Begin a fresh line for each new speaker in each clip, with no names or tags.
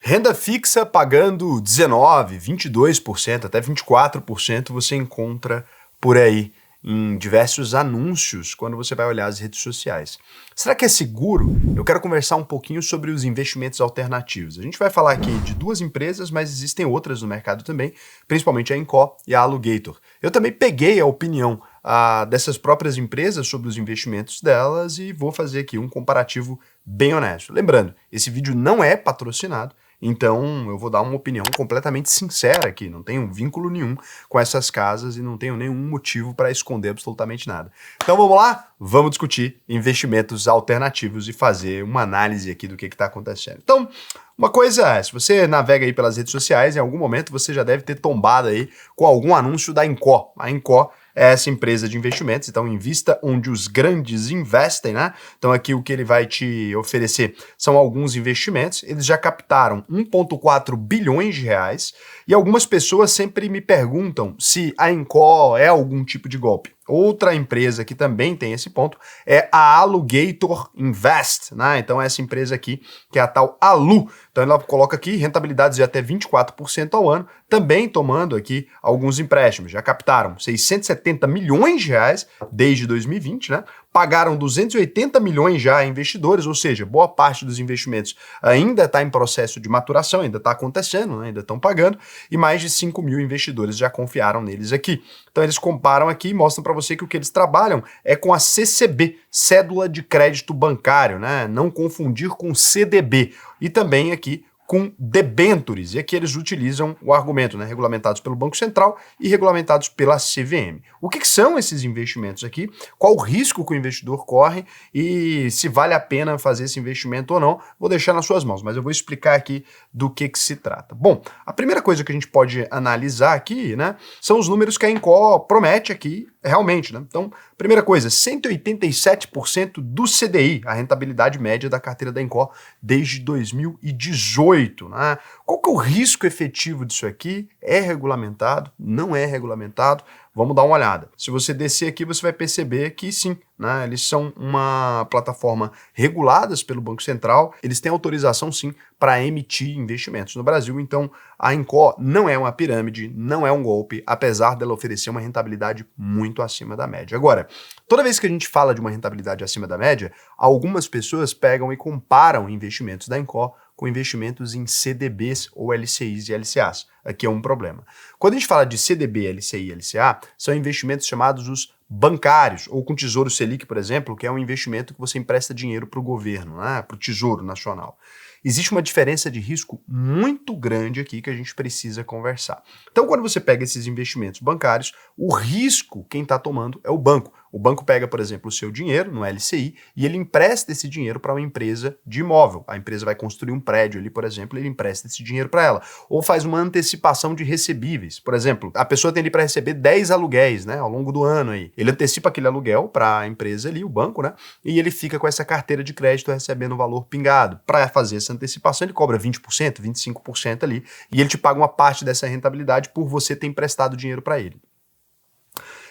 Renda fixa pagando 19%, 22%, até 24% você encontra por aí em diversos anúncios quando você vai olhar as redes sociais. Será que é seguro? Eu quero conversar um pouquinho sobre os investimentos alternativos. A gente vai falar aqui de duas empresas, mas existem outras no mercado também, principalmente a Incó e a Alugator. Eu também peguei a opinião dessas próprias empresas sobre os investimentos delas e vou fazer aqui um comparativo bem honesto. Lembrando, esse vídeo não é patrocinado, então eu vou dar uma opinião completamente sincera aqui, não tenho vínculo nenhum com essas casas e não tenho nenhum motivo para esconder absolutamente nada. Então vamos lá? Vamos discutir investimentos alternativos e fazer uma análise aqui do que está acontecendo. Então, uma coisa é, se você navega aí pelas redes sociais, em algum momento você já deve ter tombado aí com algum anúncio da Incó. A Incó é essa empresa de investimentos, então invista onde os grandes investem, né? Então aqui o que ele vai te oferecer são alguns investimentos, eles já captaram 1,4 bilhões de reais e algumas pessoas sempre me perguntam se a Incó é algum tipo de golpe. Outra empresa que também tem esse ponto é a Alugator Invest, né? Então essa empresa aqui, que é a tal Alu, então ela coloca aqui rentabilidades de até 24% ao ano, também tomando aqui alguns empréstimos. Já captaram 670 milhões de reais desde 2020, né? Pagaram 280 milhões já a investidores, ou seja, boa parte dos investimentos ainda está em processo de maturação, ainda está acontecendo, né? Ainda estão pagando, e mais de 5 mil investidores já confiaram neles aqui. Então eles comparam aqui e mostram para você que o que eles trabalham é com a CCB, Cédula de Crédito Bancário, né? Não confundir com CDB. E também aqui com debentures, e aqui eles utilizam o argumento, né, regulamentados pelo Banco Central e regulamentados pela CVM. O que são esses investimentos aqui? Qual o risco que o investidor corre e se vale a pena fazer esse investimento ou não? Vou deixar nas suas mãos, mas eu vou explicar aqui do que se trata. Bom, a primeira coisa que a gente pode analisar aqui, né, são os números que a Incó promete aqui realmente, né? Então, primeira coisa, 187% do CDI, a rentabilidade média da carteira da Incó desde 2018, né? Qual que é o risco efetivo disso aqui? É regulamentado? Não é regulamentado? Vamos dar uma olhada. Se você descer aqui, você vai perceber que sim, né? Eles são uma plataforma reguladas pelo Banco Central, eles têm autorização sim para emitir investimentos no Brasil, então a Incó não é uma pirâmide, não é um golpe, apesar dela oferecer uma rentabilidade muito acima da média. Agora, toda vez que a gente fala de uma rentabilidade acima da média, algumas pessoas pegam e comparam investimentos da Incó com investimentos em CDBs ou LCIs e LCAs. Aqui é um problema. Quando a gente fala de CDB, LCI e LCA, são investimentos chamados os bancários, ou com Tesouro Selic, por exemplo, que é um investimento que você empresta dinheiro para o governo, né, para o Tesouro Nacional. Existe uma diferença de risco muito grande aqui que a gente precisa conversar. Então, quando você pega esses investimentos bancários, o risco quem está tomando é o banco. O banco pega, por exemplo, o seu dinheiro no LCI e ele empresta esse dinheiro para uma empresa de imóvel. A empresa vai construir um prédio ali, por exemplo, e ele empresta esse dinheiro para ela. Ou faz uma antecipação de recebíveis. Por exemplo, a pessoa tem ali para receber 10 aluguéis, né, ao longo do ano aí. Ele antecipa aquele aluguel para a empresa ali, o banco, né, e ele fica com essa carteira de crédito recebendo o valor pingado. Para fazer essa antecipação, ele cobra 20%, 25% ali, e ele te paga uma parte dessa rentabilidade por você ter emprestado dinheiro para ele.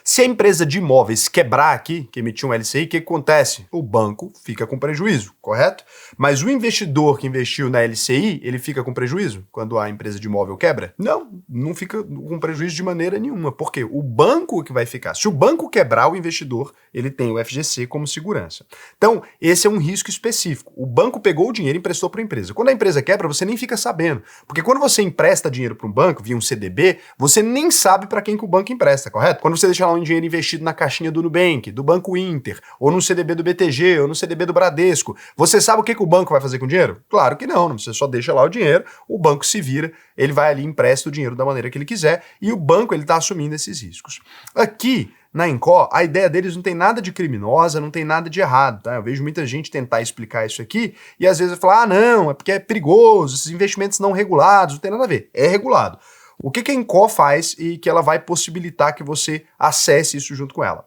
Se a empresa de imóveis quebrar aqui, que emitiu um LCI, o que acontece? O banco fica com prejuízo, correto? Mas o investidor que investiu na LCI, ele fica com prejuízo quando a empresa de imóvel quebra? Não, não fica com prejuízo de maneira nenhuma, porque o banco que vai ficar. Se o banco quebrar, o investidor, ele tem o FGC como segurança. Então, esse é um risco específico. O banco pegou o dinheiro e emprestou para a empresa. Quando a empresa quebra, você nem fica sabendo, porque quando você empresta dinheiro para um banco, via um CDB, você nem sabe para quem que o banco empresta, correto? Quando você deixa lá um dinheiro investido na caixinha do Nubank, do Banco Inter, ou no CDB do BTG, ou no CDB do Bradesco, você sabe o que o banco vai fazer com o dinheiro? Claro que não, você só deixa lá o dinheiro, o banco se vira, ele vai ali e empresta o dinheiro da maneira que ele quiser, e o banco ele está assumindo esses riscos. Aqui, na Incó, a ideia deles não tem nada de criminosa, não tem nada de errado, tá? Eu vejo muita gente tentar explicar isso aqui, e às vezes eu falo, não, é porque é perigoso, esses investimentos não regulados, não tem nada a ver, é regulado. O que a Incó faz e que ela vai possibilitar que você acesse isso junto com ela?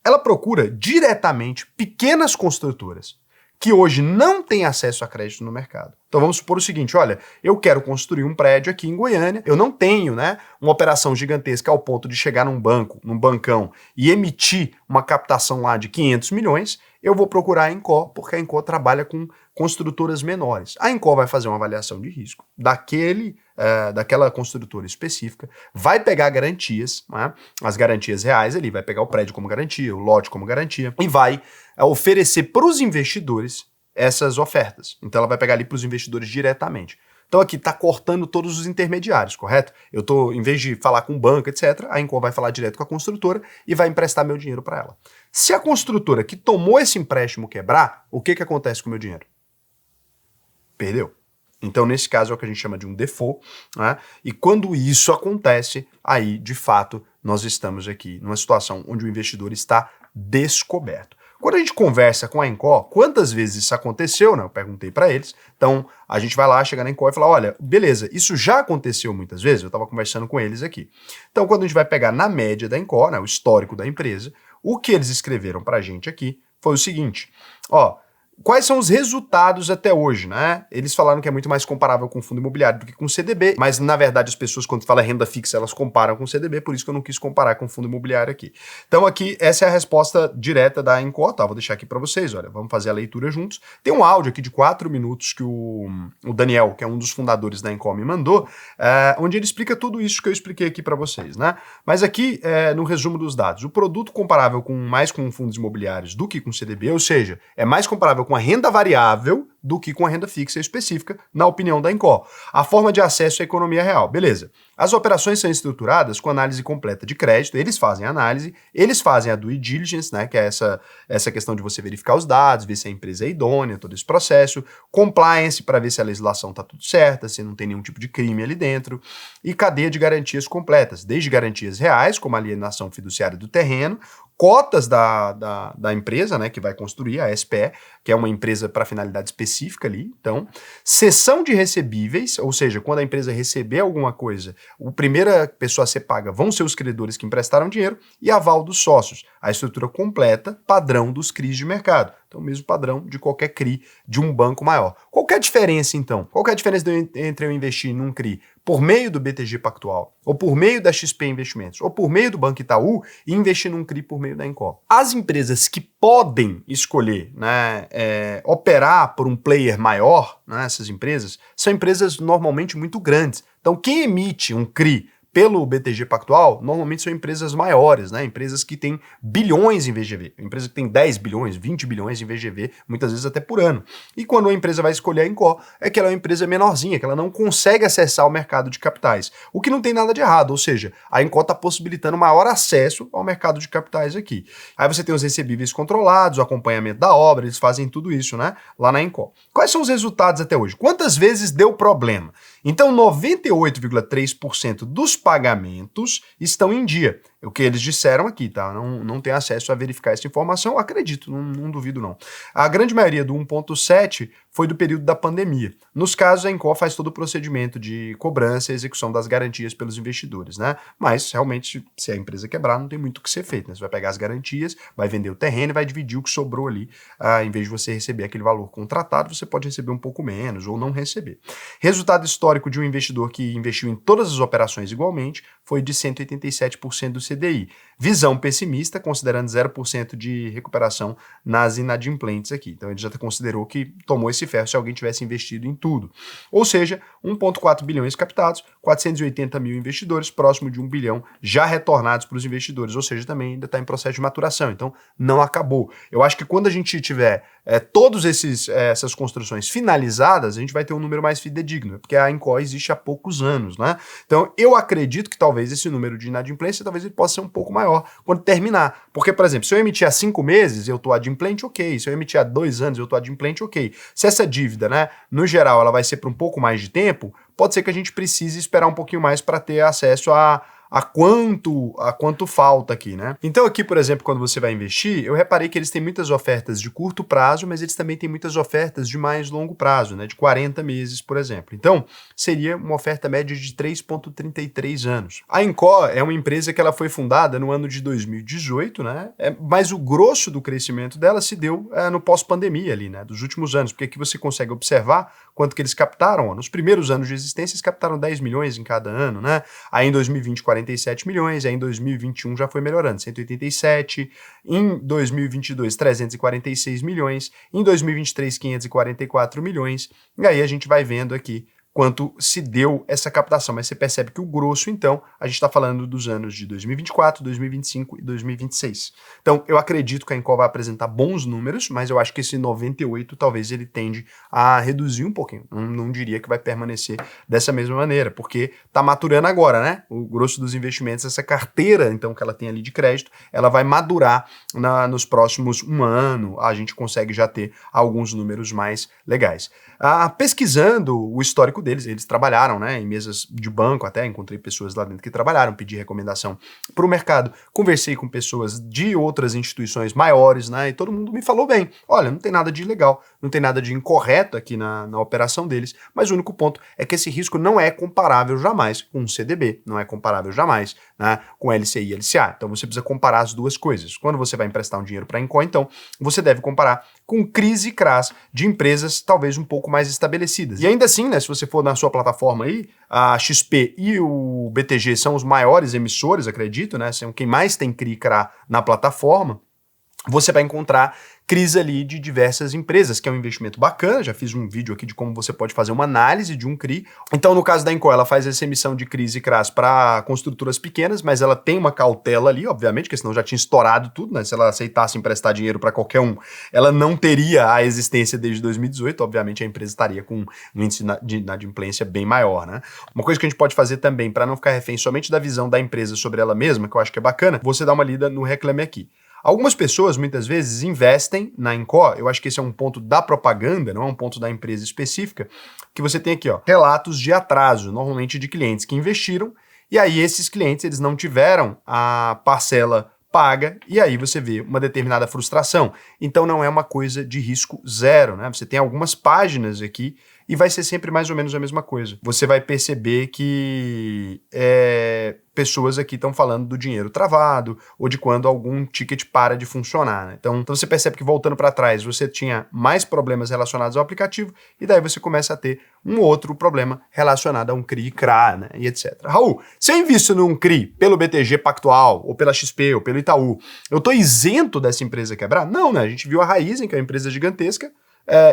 Ela procura diretamente pequenas construtoras que hoje não têm acesso a crédito no mercado. Então vamos supor o seguinte, olha, eu quero construir um prédio aqui em Goiânia, eu não tenho, né, uma operação gigantesca ao ponto de chegar num banco, num bancão e emitir uma captação lá de 500 milhões, eu vou procurar a Incó, porque a Incó trabalha com construtoras menores. A Incor vai fazer uma avaliação de risco daquela construtora específica, vai pegar garantias, né, as garantias reais ali, vai pegar o prédio como garantia, o lote como garantia, e vai oferecer para os investidores essas ofertas. Então ela vai pegar ali para os investidores diretamente. Então aqui está cortando todos os intermediários, correto? Eu tô, em vez de falar com o banco, etc., a Incor vai falar direto com a construtora e vai emprestar meu dinheiro para ela. Se a construtora que tomou esse empréstimo quebrar, o que acontece com o meu dinheiro? Perdeu. Então, nesse caso, é o que a gente chama de um default, né? E quando isso acontece, aí, de fato, nós estamos aqui numa situação onde o investidor está descoberto. Quando a gente conversa com a Incor, quantas vezes isso aconteceu, né? Eu perguntei para eles. Então, a gente vai lá, chega na Incor e fala, olha, beleza, isso já aconteceu muitas vezes? Eu estava conversando com eles aqui. Então, quando a gente vai pegar na média da Incor, né, o histórico da empresa, o que eles escreveram para a gente aqui foi o seguinte, ó, quais são os resultados até hoje, né? Eles falaram que é muito mais comparável com o fundo imobiliário do que com o CDB, mas na verdade as pessoas quando falam renda fixa elas comparam com o CDB, por isso que eu não quis comparar com o fundo imobiliário aqui. Então aqui essa é a resposta direta da Incor, tá? Vou deixar aqui para vocês, olha, vamos fazer a leitura juntos. Tem um áudio aqui de 4 minutos que o Daniel, que é um dos fundadores da Incor, me mandou, onde ele explica tudo isso que eu expliquei aqui para vocês, né? Mas aqui, no resumo dos dados, o produto comparável mais com fundos imobiliários do que com CDB, ou seja, é mais comparável com a renda variável do que com a renda fixa específica, na opinião da Incor. A forma de acesso à economia real, beleza. As operações são estruturadas com análise completa de crédito, eles fazem a análise, eles fazem a due diligence, né, que é essa questão de você verificar os dados, ver se a empresa é idônea, todo esse processo, compliance para ver se a legislação está tudo certa, se não tem nenhum tipo de crime ali dentro, e cadeia de garantias completas, desde garantias reais, como a alienação fiduciária do terreno, cotas da empresa, né, que vai construir, a SPE, que é uma empresa para finalidade específica ali, então, cessão de recebíveis, ou seja, quando a empresa receber alguma coisa, a primeira pessoa a ser paga vão ser os credores que emprestaram dinheiro, e aval dos sócios, a estrutura completa, padrão dos CRIs de mercado. Então, o mesmo padrão de qualquer CRI de um banco maior. Qual que é a diferença, então? Qual que é a diferença entre eu investir num CRI por meio do BTG Pactual, ou por meio da XP Investimentos, ou por meio do Banco Itaú, e investir num CRI por meio da Incor? As empresas que podem escolher, né, operar por um player maior, né, essas empresas, são empresas normalmente muito grandes. Então, quem emite um CRI pelo BTG Pactual, normalmente são empresas maiores, né? Empresas que têm bilhões em VGV. Empresa que tem 10 bilhões, 20 bilhões em VGV, muitas vezes até por ano. E quando a empresa vai escolher a Incor, é que ela é uma empresa menorzinha, que ela não consegue acessar o mercado de capitais. O que não tem nada de errado, ou seja, a Incor está possibilitando maior acesso ao mercado de capitais aqui. Aí você tem os recebíveis controlados, o acompanhamento da obra, eles fazem tudo isso, né? Lá na Incor. Quais são os resultados até hoje? Quantas vezes deu problema? Então, 98,3% dos pagamentos estão em dia. É o que eles disseram aqui, tá? Não tem acesso a verificar essa informação, acredito, não duvido não. A grande maioria do 1,7 foi do período da pandemia. Nos casos, a Incor faz todo o procedimento de cobrança e execução das garantias pelos investidores, né? Mas, realmente, se a empresa quebrar, não tem muito o que ser feito, né? Você vai pegar as garantias, vai vender o terreno e vai dividir o que sobrou ali. Em vez de você receber aquele valor contratado, você pode receber um pouco menos ou não receber. Resultado histórico de um investidor que investiu em todas as operações igualmente foi de 187% do CDI. Visão pessimista, considerando 0% de recuperação nas inadimplentes aqui. Então ele já considerou que tomou esse ferro se alguém tivesse investido em tudo. Ou seja, 1,4 bilhões captados, 480 mil investidores, próximo de 1 bilhão já retornados para os investidores. Ou seja, também ainda está em processo de maturação. Então não acabou. Eu acho que quando a gente tiver todas essas construções finalizadas, a gente vai ter um número mais fidedigno, porque a Incor existe há poucos anos, né? Então eu acredito que talvez esse número de inadimplência, talvez ele possa ser um pouco maior quando terminar. Porque, por exemplo, se eu emitir há 5 meses, eu estou adimplente, ok. Se eu emitir há 2 anos, eu estou adimplente, ok. Se essa dívida, né, no geral, ela vai ser por um pouco mais de tempo, pode ser que a gente precise esperar um pouquinho mais para ter acesso a quanto falta aqui, né? Então aqui, por exemplo, quando você vai investir, eu reparei que eles têm muitas ofertas de curto prazo, mas eles também têm muitas ofertas de mais longo prazo, né? De 40 meses, por exemplo. Então, seria uma oferta média de 3,33 anos. A Incor é uma empresa que ela foi fundada no ano de 2018, né? Mas o grosso do crescimento dela se deu no pós-pandemia ali, né? Dos últimos anos, porque aqui você consegue observar quanto que eles captaram. Ó. Nos primeiros anos de existência, eles captaram 10 milhões em cada ano, né? Aí em 2020, 40 247 milhões, aí em 2021 já foi melhorando, 187, em 2022 346 milhões, em 2023 544 milhões, e aí a gente vai vendo aqui quanto se deu essa captação, mas você percebe que o grosso, então, a gente está falando dos anos de 2024, 2025 e 2026. Então, eu acredito que a Anchor vai apresentar bons números, mas eu acho que esse 98 talvez ele tende a reduzir um pouquinho. Não diria que vai permanecer dessa mesma maneira, porque está maturando agora, né? O grosso dos investimentos, essa carteira, então, que ela tem ali de crédito, ela vai madurar nos próximos um ano, a gente consegue já ter alguns números mais legais. Pesquisando o histórico deles, eles trabalharam, né, em mesas de banco até, encontrei pessoas lá dentro que trabalharam, pedi recomendação para o mercado, conversei com pessoas de outras instituições maiores, né, e todo mundo me falou bem, olha, não tem nada de ilegal, não tem nada de incorreto aqui na operação deles, mas o único ponto é que esse risco não é comparável jamais com um CDB, não é comparável jamais, né, com LCI e LCA, então você precisa comparar as duas coisas. Quando você vai emprestar um dinheiro para a Anchor, então, você deve comparar com CRIs e CRAs de empresas talvez um pouco mais estabelecidas. E ainda assim, né, se você for na sua plataforma aí, a XP e o BTG são os maiores emissores, acredito, né, são quem mais tem CRI e CRA na plataforma, você vai encontrar CRIs ali de diversas empresas, que é um investimento bacana, já fiz um vídeo aqui de como você pode fazer uma análise de um CRI. Então, no caso da Anchor, ela faz essa emissão de CRIs e CRAs para construtoras pequenas, mas ela tem uma cautela ali, obviamente, porque senão já tinha estourado tudo, né? Se ela aceitasse emprestar dinheiro para qualquer um, ela não teria a existência desde 2018, obviamente a empresa estaria com um índice de inadimplência bem maior, né? Uma coisa que a gente pode fazer também, para não ficar refém somente da visão da empresa sobre ela mesma, que eu acho que é bacana, você dá uma lida no Reclame Aqui. Algumas pessoas, muitas vezes, investem na Anchor, eu acho que esse é um ponto da propaganda, não é um ponto da empresa específica, que você tem aqui, ó, relatos de atraso, normalmente de clientes que investiram, e aí esses clientes, eles não tiveram a parcela paga, e aí você vê uma determinada frustração. Então não é uma coisa de risco zero, né? Você tem algumas páginas aqui e vai ser sempre mais ou menos a mesma coisa. Você vai perceber que pessoas aqui estão falando do dinheiro travado ou de quando algum ticket para de funcionar, né? Então você percebe que voltando para trás você tinha mais problemas relacionados ao aplicativo e daí você começa a ter um outro problema relacionado a um CRI, CRA, né? E etc. Raul, se eu invisto num CRI pelo BTG Pactual ou pela XP ou pelo Itaú, eu estou isento dessa empresa quebrar? Não, né? A gente viu a Raizen, que é uma empresa gigantesca,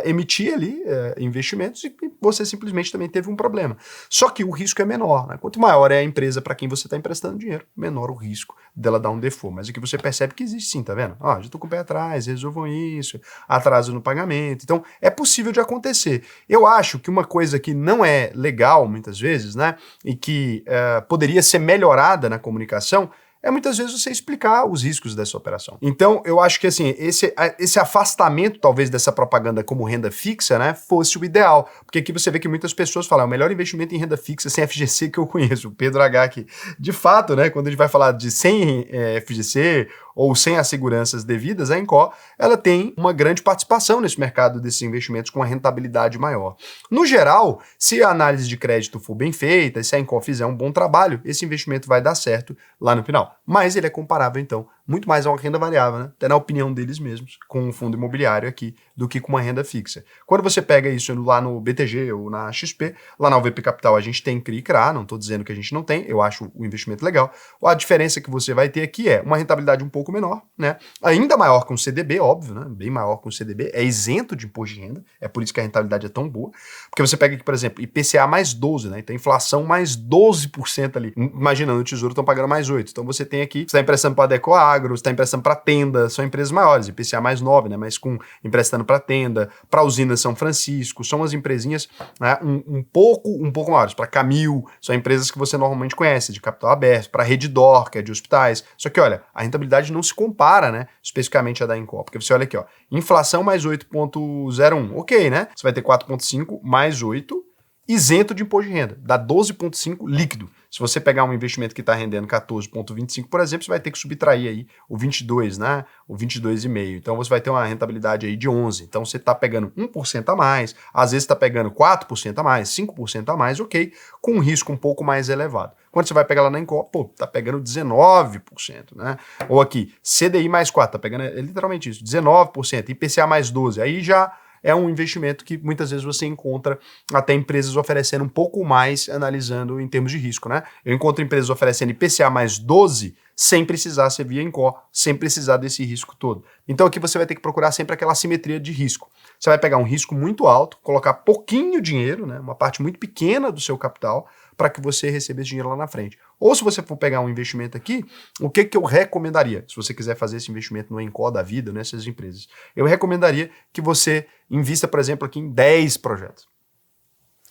emitir ali investimentos e você simplesmente também teve um problema. Só que o risco é menor, né? Quanto maior é a empresa para quem você está emprestando dinheiro, menor o risco dela dar um default. Mas aqui você percebe que existe sim, tá vendo? Ó, já estou com o pé atrás, resolvam isso, atraso no pagamento. Então, é possível de acontecer. Eu acho que uma coisa que não é legal, muitas vezes, né, e que poderia ser melhorada na comunicação, é muitas vezes você explicar os riscos dessa operação. Então, eu acho que assim, esse afastamento, talvez, dessa propaganda como renda fixa, né, fosse o ideal. Porque aqui você vê que muitas pessoas falam, o melhor investimento em renda fixa sem FGC que eu conheço, o Pedro H aqui. De fato, né, quando a gente vai falar de sem FGC ou sem as seguranças devidas, a Anchor, ela tem uma grande participação nesse mercado desses investimentos com uma rentabilidade maior. No geral, se a análise de crédito for bem feita, se a Anchor fizer um bom trabalho, esse investimento vai dar certo lá no final. Mas ele é comparável, então, muito mais a uma renda variável, né? Até na opinião deles mesmos, com um fundo imobiliário aqui, do que com uma renda fixa. Quando você pega isso lá no BTG ou na XP, lá na UVP Capital a gente tem CRI e CRA, não estou dizendo que a gente não tem, eu acho o investimento legal. A diferença que você vai ter aqui é uma rentabilidade um pouco menor, né? Ainda maior que um CDB, óbvio, né? Bem maior que um CDB, é isento de imposto de renda, é por isso que a rentabilidade é tão boa, porque você pega aqui, por exemplo, IPCA mais 12, né? Então inflação mais 12% ali. Imagina, no Tesouro estão pagando mais 8. Então você tem aqui, você está emprestando para a Adecoagro, você está emprestando para Tenda, são empresas maiores, IPCA mais 9, né? Mas com emprestando para Tenda, para a usina São Francisco, são as empresinhas, né, um pouco maiores. Para Camil, são empresas que você normalmente conhece, de capital aberto, para Redditor, que é de hospitais. Só que, olha, a rentabilidade não se compara, né, especificamente a da Anchor, porque você olha aqui, ó, inflação mais 8,01, ok, né? Você vai ter 4,5 mais 8, isento de imposto de renda, dá 12,5 líquido. Se você pegar um investimento que está rendendo 14,25, por exemplo, você vai ter que subtrair aí o 22, né? O 22,5. Então você vai ter uma rentabilidade aí de 11. Então você está pegando 1% a mais, às vezes está pegando 4% a mais, 5% a mais, ok, com um risco um pouco mais elevado. Quando você vai pegar lá na Anchor, pô, tá pegando 19%, né? Ou aqui, CDI mais 4, tá pegando literalmente isso, 19%, IPCA mais 12, aí já é um investimento que muitas vezes você encontra até empresas oferecendo um pouco mais, analisando em termos de risco, né? Eu encontro empresas oferecendo IPCA mais 12 sem precisar ser via Incó, sem precisar desse risco todo. Então aqui você vai ter que procurar sempre aquela assimetria de risco. Você vai pegar um risco muito alto, colocar pouquinho dinheiro, né, uma parte muito pequena do seu capital, para que você receba esse dinheiro lá na frente. Ou se você for pegar um investimento aqui, o que eu recomendaria? Se você quiser fazer esse investimento no Incó da vida, nessas empresas, eu recomendaria que você invista, por exemplo, aqui em 10 projetos.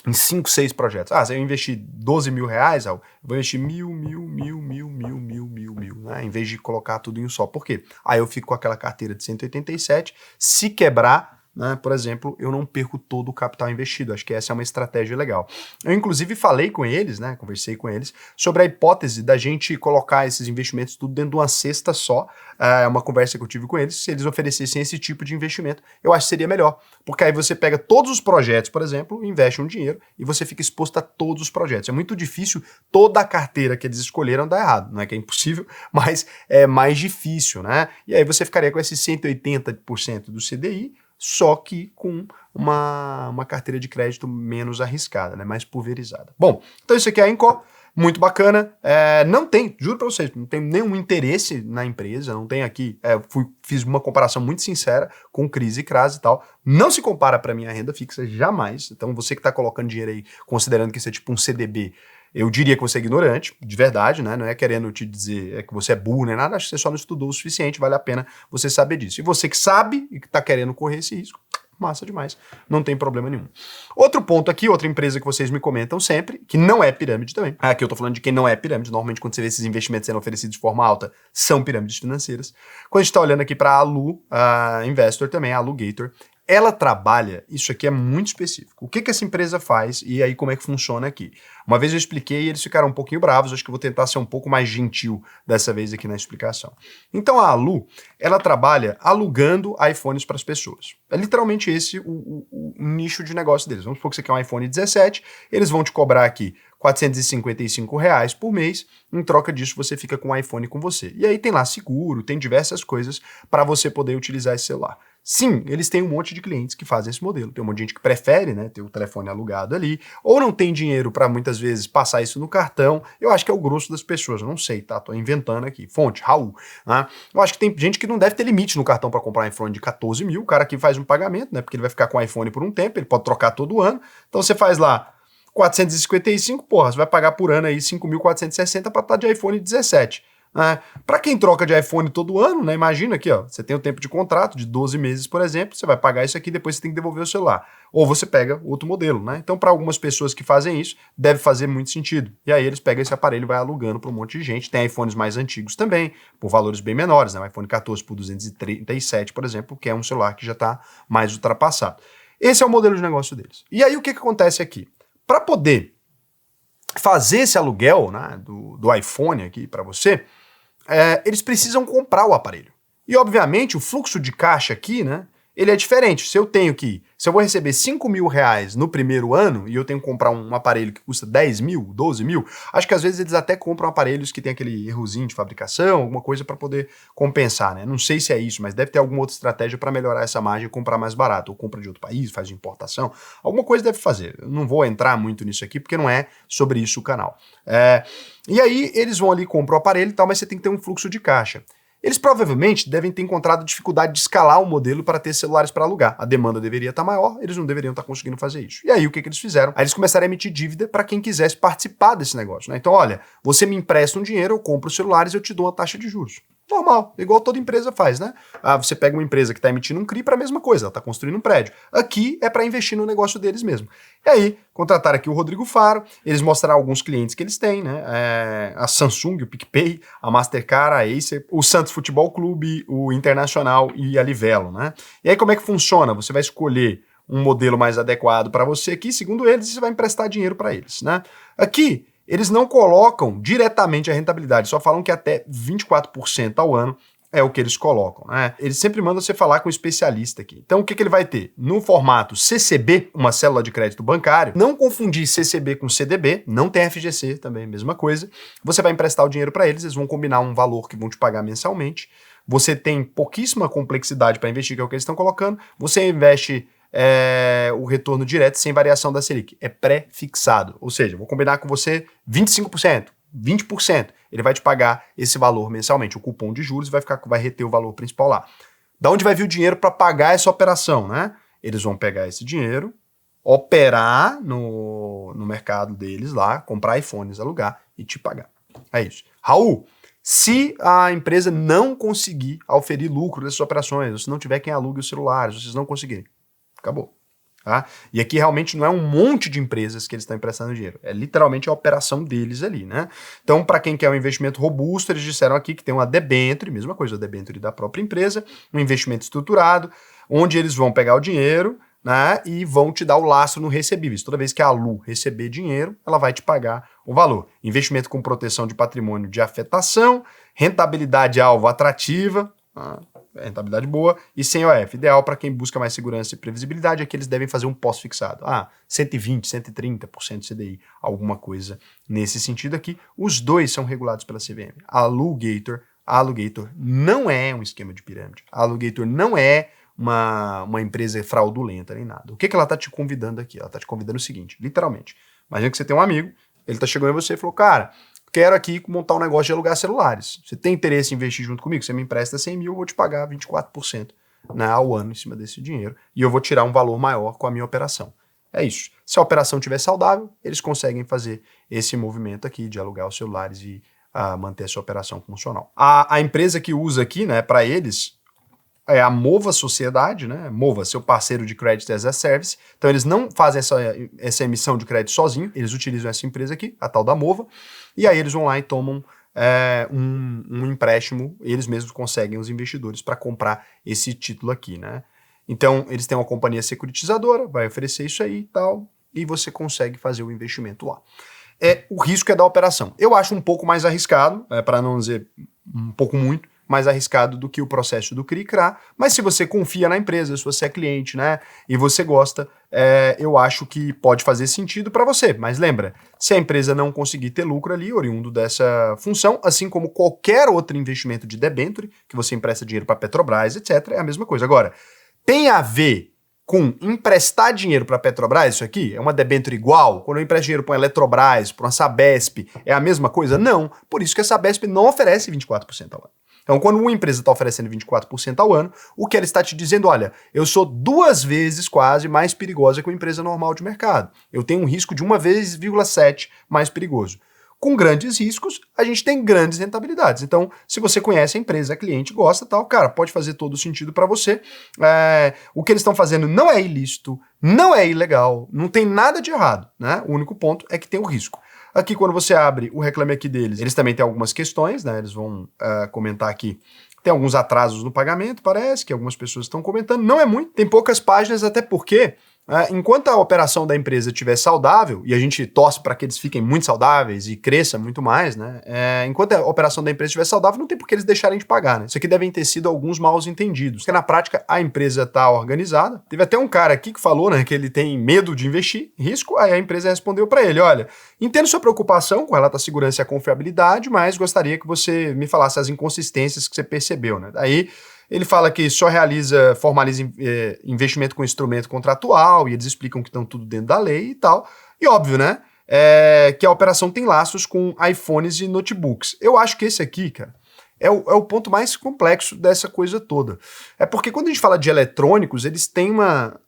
Em 5, 6 projetos. Se eu investir 12 mil reais, eu vou investir mil, né? Em vez de colocar tudo em um só. Por quê? Aí eu fico com aquela carteira de 187, se quebrar, né, por exemplo, eu não perco todo o capital investido. Acho que essa é uma estratégia legal. Eu, inclusive, falei com eles, né, conversei com eles, sobre a hipótese da gente colocar esses investimentos tudo dentro de uma cesta só. Uma conversa que eu tive com eles, se eles oferecessem esse tipo de investimento, eu acho que seria melhor. Porque aí você pega todos os projetos, por exemplo, investe um dinheiro e você fica exposto a todos os projetos. É muito difícil toda a carteira que eles escolheram dar errado. Não é que é impossível, mas é mais difícil, né? E aí você ficaria com esses 180% do CDI, só que com uma carteira de crédito menos arriscada, né, mais pulverizada. Bom, então isso aqui é a Incó, muito bacana. Não tem, juro para vocês, não tem nenhum interesse na empresa, não tem aqui, fiz uma comparação muito sincera com CRIs e CRAs e tal, não se compara para minha renda fixa, jamais. Então você que está colocando dinheiro aí, considerando que isso é tipo um CDB, eu diria que você é ignorante, de verdade, né? Não é querendo te dizer que você é burro nem nada, acho que você só não estudou o suficiente, vale a pena você saber disso. E você que sabe e que está querendo correr esse risco, massa demais, não tem problema nenhum. Outro ponto aqui, outra empresa que vocês me comentam sempre, que não é pirâmide também. Aqui eu tô falando de quem não é pirâmide, normalmente quando você vê esses investimentos sendo oferecidos de forma alta, são pirâmides financeiras. Quando a gente está olhando aqui para a Alu, a Investor também, a Alugator, ela trabalha, isso aqui é muito específico. O que essa empresa faz e aí como é que funciona aqui? Uma vez eu expliquei e eles ficaram um pouquinho bravos, acho que eu vou tentar ser um pouco mais gentil dessa vez aqui na explicação. Então a Alu, ela trabalha alugando iPhones para as pessoas. É literalmente esse o nicho de negócio deles. Vamos supor que você quer um iPhone 17, eles vão te cobrar aqui R$455 por mês, em troca disso você fica com o iPhone com você. E aí tem lá seguro, tem diversas coisas para você poder utilizar esse celular. Sim, eles têm um monte de clientes que fazem esse modelo. Tem um monte de gente que prefere, né, ter o telefone alugado ali, ou não tem dinheiro para muitas vezes passar isso no cartão. Eu acho que é o grosso das pessoas, eu não sei, tá? Tô inventando aqui. Fonte, Raul. Né? Eu acho que tem gente que não deve ter limite no cartão para comprar um iPhone de 14 mil, o cara que faz um pagamento, né, porque ele vai ficar com o iPhone por um tempo, ele pode trocar todo ano. Então você faz lá 455, porra, você vai pagar por ano aí 5.460 para estar de iPhone 17. Para quem troca de iPhone todo ano, né, imagina aqui, ó, você tem o tempo de contrato de 12 meses, por exemplo, você vai pagar isso aqui, depois você tem que devolver o celular. Ou você pega outro modelo, né? Então, para algumas pessoas que fazem isso, deve fazer muito sentido. E aí eles pegam esse aparelho e vai alugando para um monte de gente. Tem iPhones mais antigos também, por valores bem menores, né? O iPhone 14 por 237, por exemplo, que é um celular que já está mais ultrapassado. Esse é o modelo de negócio deles. E aí o que acontece aqui? Para poder fazer esse aluguel, né, do iPhone aqui para você, eles precisam comprar o aparelho. E, obviamente, o fluxo de caixa aqui, né, ele é diferente. Se eu vou receber 5 mil reais no primeiro ano e eu tenho que comprar um aparelho que custa 10 mil, 12 mil, acho que às vezes eles até compram aparelhos que tem aquele errozinho de fabricação, alguma coisa para poder compensar, né? Não sei se é isso, mas deve ter alguma outra estratégia para melhorar essa margem e comprar mais barato. Ou compra de outro país, faz de importação, alguma coisa deve fazer. Eu não vou entrar muito nisso aqui porque não é sobre isso o canal. E aí eles vão ali, compram o aparelho e tal, mas você tem que ter um fluxo de caixa. Eles provavelmente devem ter encontrado dificuldade de escalar o modelo para ter celulares para alugar. A demanda deveria estar maior, eles não deveriam estar conseguindo fazer isso. E aí o que eles fizeram? Aí eles começaram a emitir dívida para quem quisesse participar desse negócio, né? Então, olha, você me empresta um dinheiro, eu compro os celulares e eu te dou uma taxa de juros. Normal, igual toda empresa faz, né? Você pega uma empresa que está emitindo um CRI para a mesma coisa, ela está construindo um prédio. Aqui é para investir no negócio deles mesmo. E aí, contrataram aqui o Rodrigo Faro, eles mostraram alguns clientes que eles têm, né? A Samsung, o PicPay, a Mastercard, a Acer, o Santos Futebol Clube, o Internacional e a Livelo, né? E aí como é que funciona? Você vai escolher um modelo mais adequado para você aqui, segundo eles, e você vai emprestar dinheiro para eles, né? Aqui, eles não colocam diretamente a rentabilidade, só falam que até 24% ao ano é o que eles colocam, né? Eles sempre mandam você falar com um especialista aqui. Então, o que ele vai ter? No formato CCB, uma célula de crédito bancário, não confundir CCB com CDB, não tem FGC também, mesma coisa. Você vai emprestar o dinheiro para eles, eles vão combinar um valor que vão te pagar mensalmente. Você tem pouquíssima complexidade para investir, que é o que eles estão colocando. Você investe o retorno direto sem variação da Selic. É pré-fixado, ou seja, vou combinar com você 25%, 20%. Ele vai te pagar esse valor mensalmente, o cupom de juros vai reter o valor principal lá. Da onde vai vir o dinheiro para pagar essa operação, né? Eles vão pegar esse dinheiro, operar no mercado deles lá, comprar iPhones, alugar e te pagar. É isso. Raul, se a empresa não conseguir auferir lucro dessas operações, ou se não tiver quem alugue os celulares, vocês não conseguirem, acabou. Tá? E aqui realmente não é um monte de empresas que eles estão emprestando dinheiro, é literalmente a operação deles ali, né? Então, para quem quer um investimento robusto, eles disseram aqui que tem uma debênture, mesma coisa, a debênture da própria empresa, um investimento estruturado, onde eles vão pegar o dinheiro, né, e vão te dar o lastro no recebíveis. Toda vez que a Lu receber dinheiro, ela vai te pagar o valor. Investimento com proteção de patrimônio de afetação, rentabilidade alvo atrativa, rentabilidade boa, e sem OF. Ideal para quem busca mais segurança e previsibilidade é que eles devem fazer um pós-fixado. 120, 130% CDI, alguma coisa nesse sentido aqui. Os dois são regulados pela CVM. A Alugator não é um esquema de pirâmide. A Alugator não é uma empresa fraudulenta nem nada. O que ela está te convidando aqui? Ela está te convidando o seguinte, literalmente. Imagina que você tem um amigo, ele está chegando em você e falou, cara, quero aqui montar um negócio de alugar celulares. Você tem interesse em investir junto comigo? Você me empresta 100 mil, eu vou te pagar 24%, né, ao ano em cima desse dinheiro. E eu vou tirar um valor maior com a minha operação. É isso. Se a operação estiver saudável, eles conseguem fazer esse movimento aqui de alugar os celulares e manter a sua operação funcional. A empresa que usa aqui, né, para eles, é a Mova Sociedade, né? Mova, seu parceiro de Credit as a Service. Então, eles não fazem essa emissão de crédito sozinho, eles utilizam essa empresa aqui, a tal da Mova, e aí eles vão lá e tomam um empréstimo, eles mesmos conseguem os investidores para comprar esse título aqui, né? Então, eles têm uma companhia securitizadora, vai oferecer isso aí e tal, e você consegue fazer o investimento lá. O risco é da operação. Eu acho um pouco mais arriscado, para não dizer um pouco muito, mais arriscado do que o processo do CRI e CRA, mas se você confia na empresa, se você é cliente, né, e você gosta, eu acho que pode fazer sentido para você. Mas lembra, se a empresa não conseguir ter lucro ali, oriundo dessa função, assim como qualquer outro investimento de debênture, que você empresta dinheiro para Petrobras, etc., é a mesma coisa. Agora, tem a ver com emprestar dinheiro para a Petrobras, isso aqui? É uma debênture igual? Quando eu empresto dinheiro para uma Eletrobras, para uma Sabesp, é a mesma coisa? Não. Por isso que a Sabesp não oferece 24% ao ano. Então, quando uma empresa está oferecendo 24% ao ano, o que ela está te dizendo, olha, eu sou 2 vezes quase mais perigosa que uma empresa normal de mercado. Eu tenho um risco de 1,7 mais perigoso. Com grandes riscos, a gente tem grandes rentabilidades. Então, se você conhece a empresa, é cliente, gosta, tal, cara, pode fazer todo sentido para você. O que eles estão fazendo não é ilícito, não é ilegal, não tem nada de errado, né? O único ponto é que tem o risco. Aqui, quando você abre o Reclame Aqui deles, eles também têm algumas questões, né? Eles vão comentar aqui. Tem alguns atrasos no pagamento, parece, que algumas pessoas estão comentando. Não é muito, tem poucas páginas, até porque, enquanto a operação da empresa estiver saudável, e a gente torce para que eles fiquem muito saudáveis e cresçam muito mais, né? Enquanto a operação da empresa estiver saudável, não tem por que eles deixarem de pagar, né? Isso aqui devem ter sido alguns maus entendidos, porque na prática a empresa está organizada. Teve até um cara aqui que falou, né, que ele tem medo de investir, risco, aí a empresa respondeu para ele, olha, entendo sua preocupação com relação à segurança e à confiabilidade, mas gostaria que você me falasse as inconsistências que você percebeu, né? Daí ele fala que só formaliza investimento com instrumento contratual, e eles explicam que estão tudo dentro da lei e tal. E óbvio, né? Que a operação tem laços com iPhones e notebooks. Eu acho que esse aqui, cara, é o ponto mais complexo dessa coisa toda. É porque quando a gente fala de eletrônicos, eles têm uma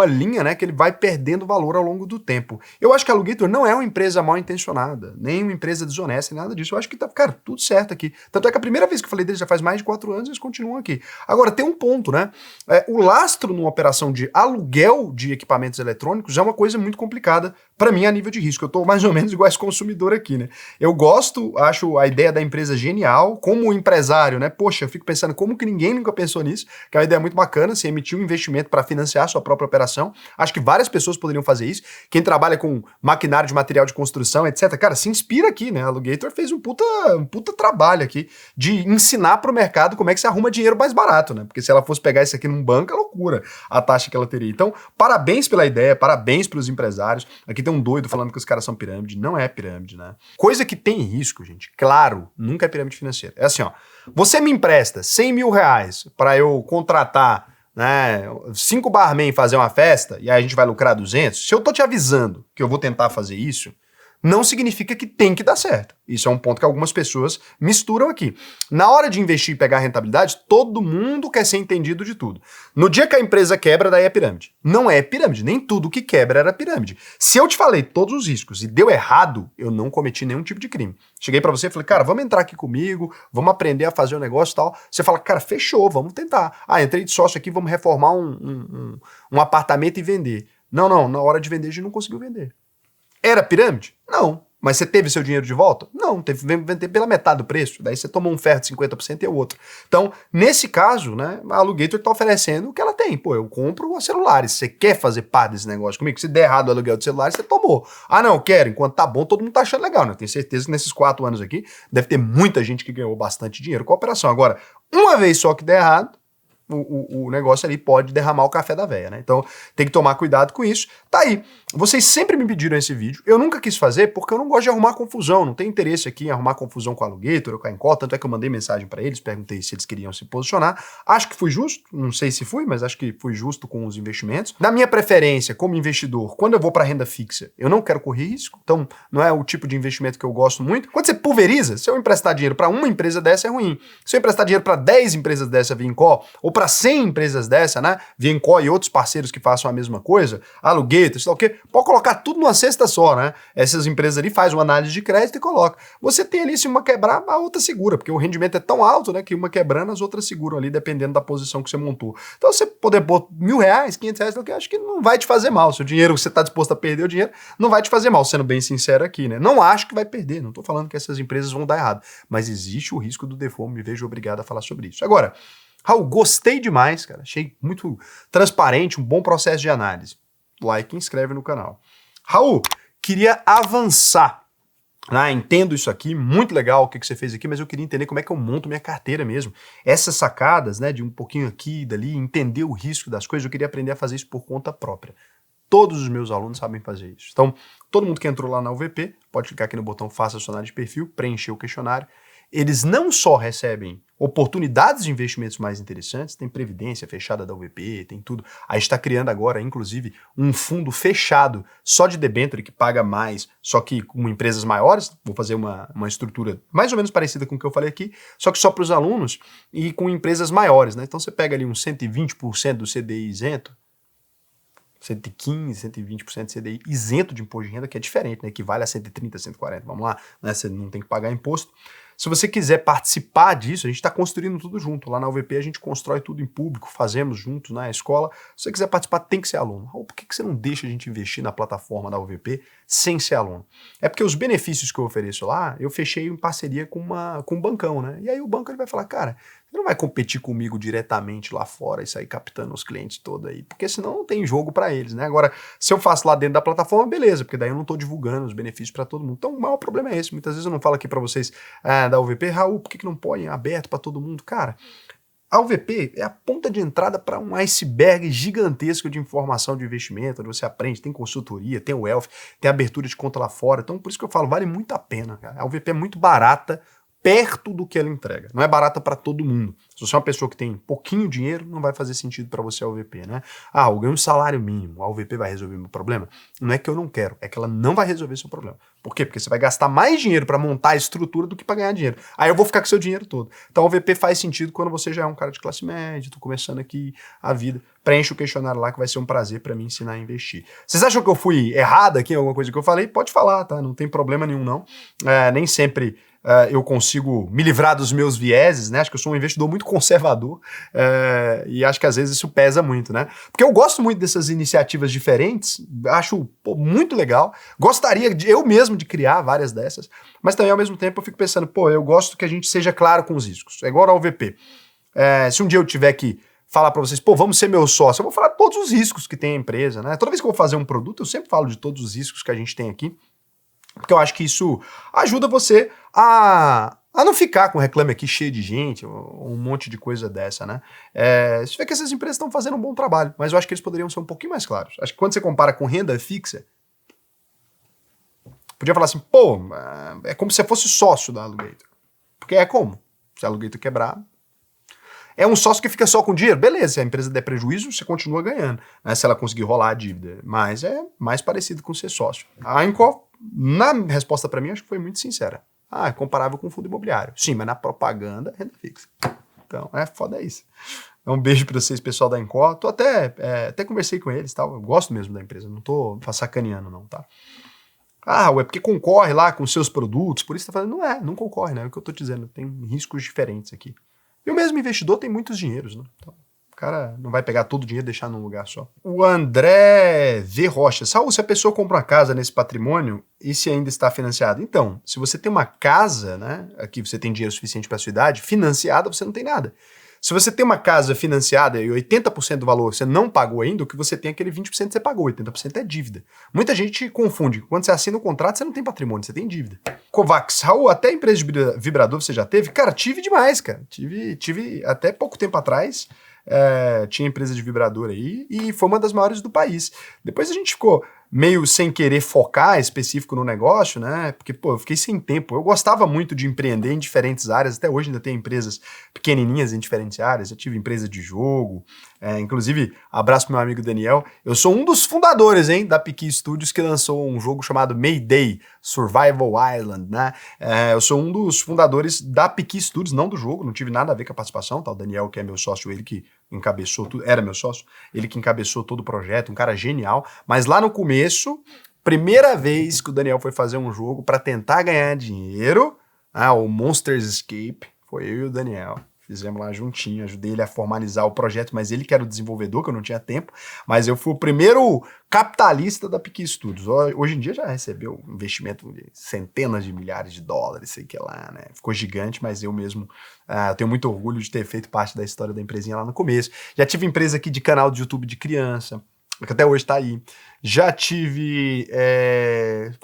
linha, né, que ele vai perdendo valor ao longo do tempo. Eu acho que a Alugator não é uma empresa mal intencionada, nem uma empresa desonesta, nem nada disso. Eu acho que tá, cara, tudo certo aqui. Tanto é que a primeira vez que eu falei deles já faz mais de 4 anos, eles continuam aqui. Agora, tem um ponto, né? O lastro numa operação de aluguel de equipamentos eletrônicos é uma coisa muito complicada para mim a nível de risco. Eu tô mais ou menos igual esse consumidor aqui, né? Eu acho a ideia da empresa genial, como empresário, né? Poxa, eu fico pensando como que ninguém nunca pensou nisso, que é uma ideia muito bacana, você emitir um investimento para financiar a sua própria operação. Acho que várias pessoas poderiam fazer isso. Quem trabalha com maquinário de material de construção, etc. Cara, se inspira aqui, né? A Alugator fez um puta trabalho aqui de ensinar para o mercado como é que você arruma dinheiro mais barato, né? Porque se ela fosse pegar isso aqui num banco, é loucura a taxa que ela teria. Então, parabéns pela ideia, parabéns para os empresários. Aqui tem um doido falando que os caras são pirâmide. Não é pirâmide, né? Coisa que tem risco, gente. Claro, nunca é pirâmide financeira. É assim, ó. Você me empresta 100 mil reais para eu contratar né, 5 barman fazer uma festa e aí a gente vai lucrar 200, se eu tô te avisando que eu vou tentar fazer isso, não significa que tem que dar certo. Isso é um ponto que algumas pessoas misturam aqui. Na hora de investir e pegar rentabilidade, todo mundo quer ser entendido de tudo. No dia que a empresa quebra, daí é pirâmide. Não é pirâmide, nem tudo que quebra era pirâmide. Se eu te falei todos os riscos e deu errado, eu não cometi nenhum tipo de crime. Cheguei pra você e falei, cara, vamos entrar aqui comigo, vamos aprender a fazer o negócio e tal. Você fala, cara, fechou, vamos tentar. Ah, entrei de sócio aqui, vamos reformar um apartamento e vender. Não, na hora de vender a gente não conseguiu vender. Era pirâmide? Não. Mas você teve seu dinheiro de volta? Não, teve vender pela metade do preço. Daí você tomou um ferro de 50% e o outro. Então, nesse caso, né, a Alugator está oferecendo o que ela tem. Pô, eu compro os celulares. Você quer fazer parte desse negócio comigo? Se der errado o aluguel de celulares, você tomou. Ah, não, eu quero. Enquanto tá bom, todo mundo tá achando legal, né? Eu tenho certeza que nesses 4 anos aqui, deve ter muita gente que ganhou bastante dinheiro com a operação. Agora, uma vez só que der errado, o negócio ali pode derramar o café da véia, né? Então tem que tomar cuidado com isso. Tá aí. Vocês sempre me pediram esse vídeo. Eu nunca quis fazer porque eu não gosto de arrumar confusão. Não tenho interesse aqui em arrumar confusão com a Alugator ou com a Encol. Tanto é que eu mandei mensagem pra eles, perguntei se eles queriam se posicionar. Acho que fui justo. Não sei se fui, mas acho que fui justo com os investimentos. Na minha preferência, como investidor, quando eu vou pra renda fixa, eu não quero correr risco. Então não é o tipo de investimento que eu gosto muito. Quando você pulveriza, se eu emprestar dinheiro pra uma empresa dessa é ruim. Se eu emprestar dinheiro pra 10 empresas dessa via Encol, ou pra 100 empresas dessa, né, via Encol e outros parceiros que façam a mesma coisa, Alugator, sei lá o quê, pode colocar tudo numa cesta só, né? Essas empresas ali fazem uma análise de crédito e coloca. Você tem ali, se uma quebrar, a outra segura, porque o rendimento é tão alto, né, que uma quebrando, as outras seguram ali, dependendo da posição que você montou. Então você poder pôr R$1.000, R$500, eu acho que não vai te fazer mal. Se o dinheiro, você está disposto a perder o dinheiro, não vai te fazer mal, sendo bem sincero aqui, né? Não acho que vai perder, não tô falando que essas empresas vão dar errado, mas existe o risco do default, me vejo obrigado a falar sobre isso. Agora, Raul, gostei demais, cara. Achei muito transparente, um bom processo de análise. Like e inscreve no canal. Raul, queria avançar. Entendo isso aqui, muito legal o que você fez aqui, mas eu queria entender como é que eu monto minha carteira mesmo. Essas sacadas, né, de um pouquinho aqui e dali, entender o risco das coisas, eu queria aprender a fazer isso por conta própria. Todos os meus alunos sabem fazer isso. Então, todo mundo que entrou lá na UVP, pode clicar aqui no botão Faça sua análise de perfil, preencher o questionário. Eles não só recebem oportunidades de investimentos mais interessantes, tem previdência fechada da UVP, tem tudo. A gente está criando agora, inclusive, um fundo fechado só de debênture que paga mais, só que com empresas maiores. Vou fazer uma estrutura mais ou menos parecida com o que eu falei aqui, só que só para os alunos e com empresas maiores, né? Então você pega ali uns 120% do CDI isento, 115, 120% de CDI isento de imposto de renda, que é diferente, né? Equivale a 130, 140, vamos lá, né? Você não tem que pagar imposto. Se você quiser participar disso, a gente está construindo tudo junto. Lá na UVP a gente constrói tudo em público, fazemos juntos na escola. Se você quiser participar, tem que ser aluno. Por que você não deixa a gente investir na plataforma da UVP sem ser aluno? É porque os benefícios que eu ofereço lá, eu fechei em parceria com um bancão, né? E aí o banco ele vai falar, cara, você não vai competir comigo diretamente lá fora e sair captando os clientes todos aí, porque senão não tem jogo para eles, né? Agora, se eu faço lá dentro da plataforma, beleza, porque daí eu não estou divulgando os benefícios para todo mundo. Então, o maior problema é esse. Muitas vezes eu não falo aqui para vocês da UVP, Raul, por que não põe aberto para todo mundo? Cara, a UVP é a ponta de entrada para um iceberg gigantesco de informação de investimento, onde você aprende, tem consultoria, tem o Wealth, tem abertura de conta lá fora. Então, por isso que eu falo, vale muito a pena, cara. A UVP é muito barata, perto do que ela entrega. Não é barata para todo mundo. Se você é uma pessoa que tem pouquinho dinheiro, não vai fazer sentido para você a UVP, né? Eu ganho um salário mínimo, a UVP vai resolver meu problema? Não é que eu não quero, é que ela não vai resolver seu problema. Por quê? Porque você vai gastar mais dinheiro para montar a estrutura do que para ganhar dinheiro. Aí eu vou ficar com seu dinheiro todo. Então a UVP faz sentido quando você já é um cara de classe média, tô começando aqui a vida. Preenche o questionário lá que vai ser um prazer para mim ensinar a investir. Vocês acham que eu fui errado aqui em alguma coisa que eu falei? Pode falar, tá? Não tem problema nenhum, não. Nem sempre eu consigo me livrar dos meus vieses, né? Acho que eu sou um investidor muito conservador e acho que às vezes isso pesa muito, né? Porque eu gosto muito dessas iniciativas diferentes, acho muito legal, gostaria eu mesmo de criar várias dessas, mas também ao mesmo tempo eu fico pensando, eu gosto que a gente seja claro com os riscos, é igual ao VP. Se um dia eu tiver que falar para vocês, vamos ser meu sócio, eu vou falar todos os riscos que tem a empresa, né? Toda vez que eu vou fazer um produto, eu sempre falo de todos os riscos que a gente tem aqui, porque eu acho que isso ajuda você a não ficar com reclame aqui cheio de gente, um monte de coisa dessa, né? Você vê que essas empresas estão fazendo um bom trabalho, mas eu acho que eles poderiam ser um pouquinho mais claros. Acho que quando você compara com renda fixa, podia falar assim, é como se você fosse sócio da Alugator. Porque é como? Se a Alugator quebrar, É um sócio que fica só com dinheiro? Beleza, se a empresa der prejuízo, você continua ganhando, né, se ela conseguir rolar a dívida. Mas é mais parecido com ser sócio. A Anchor, na resposta para mim, acho que foi muito sincera. É comparável com o fundo imobiliário. Sim, mas na propaganda, renda fixa. Então, foda isso. Então, um beijo para vocês, pessoal da Anchor. Tô até conversei com eles, tal. Eu gosto mesmo da empresa, não tô sacaneando não, tá? É porque concorre lá com seus produtos, por isso tá falando, não concorre, né? É o que eu tô dizendo, tem riscos diferentes aqui. E o mesmo investidor tem muitos dinheiros, né? Então, o cara não vai pegar todo o dinheiro e deixar num lugar só. O André V. Rocha. Saúl, se a pessoa compra uma casa nesse patrimônio e se ainda está financiado? Então, se você tem uma casa, né, aqui você tem dinheiro suficiente para a sua idade, financiada, você não tem nada. Se você tem uma casa financiada e 80% do valor você não pagou ainda, o que você tem é aquele 20% que você pagou, 80% é dívida. Muita gente confunde. Quando você assina o contrato, você não tem patrimônio, você tem dívida. Covax, Raul, até empresa de vibrador você já teve? Cara, tive demais, cara. Tive até pouco tempo atrás. Tinha empresa de vibrador aí e foi uma das maiores do país. Depois a gente ficou meio sem querer focar específico no negócio, né? Porque, eu fiquei sem tempo. Eu gostava muito de empreender em diferentes áreas. Até hoje ainda tenho empresas pequenininhas em diferentes áreas. Eu tive empresa de jogo. Inclusive, abraço pro meu amigo Daniel. Eu sou um dos fundadores, da Piqui Studios, que lançou um jogo chamado Mayday, Survival Island, né? Eu sou um dos fundadores da Piqui Studios, não do jogo. Não tive nada a ver com a participação, tá? O Daniel, que é meu sócio, ele que encabeçou tudo, era meu sócio, ele que encabeçou todo o projeto, um cara genial, mas lá no começo, primeira vez que o Daniel foi fazer um jogo para tentar ganhar dinheiro, o Monsters Escape, foi eu e o Daniel, fizemos lá juntinho, ajudei ele a formalizar o projeto, mas ele que era o desenvolvedor, que eu não tinha tempo, mas eu fui o primeiro capitalista da Piqui Studios. Hoje em dia já recebeu investimento de centenas de milhares de dólares, sei que lá, né? Ficou gigante, mas eu mesmo tenho muito orgulho de ter feito parte da história da empresinha lá no começo. Já tive empresa aqui de canal de YouTube de criança, que até hoje tá aí. Já tive,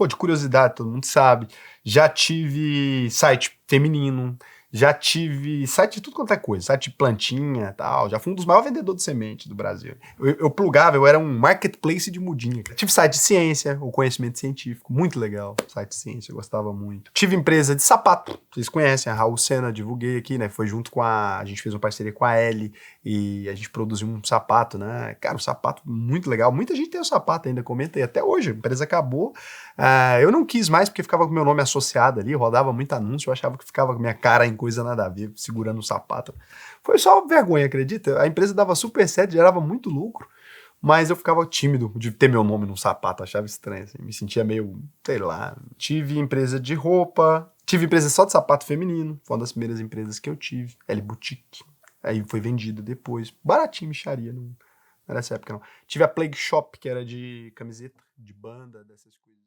de curiosidade, todo mundo sabe, já tive site feminino, já tive site de tudo quanto é coisa, site de plantinha e tal, já fui um dos maiores vendedores de semente do Brasil. Eu plugava, eu era um marketplace de mudinha. Tive site de ciência, o conhecimento científico, muito legal, site de ciência, eu gostava muito. Tive empresa de sapato, vocês conhecem, a Raul Sena, divulguei aqui, né, foi junto com a gente fez uma parceria com a Ellie e a gente produziu um sapato, né, cara, um sapato muito legal, muita gente tem o sapato ainda, comenta aí, até hoje, a empresa acabou, eu não quis mais porque ficava com o meu nome associado ali, rodava muito anúncio, eu achava que ficava com minha cara em coisa nada a ver, segurando o sapato. Foi só vergonha, acredita? A empresa dava super certo, gerava muito lucro, mas eu ficava tímido de ter meu nome num sapato, achava estranho, assim, me sentia meio, sei lá. Tive empresa de roupa, tive empresa só de sapato feminino, foi uma das primeiras empresas que eu tive, L Boutique, aí foi vendida depois, baratinho, micharia, não era nessa época não. Tive a Plague Shop, que era de camiseta, de banda, dessas coisas.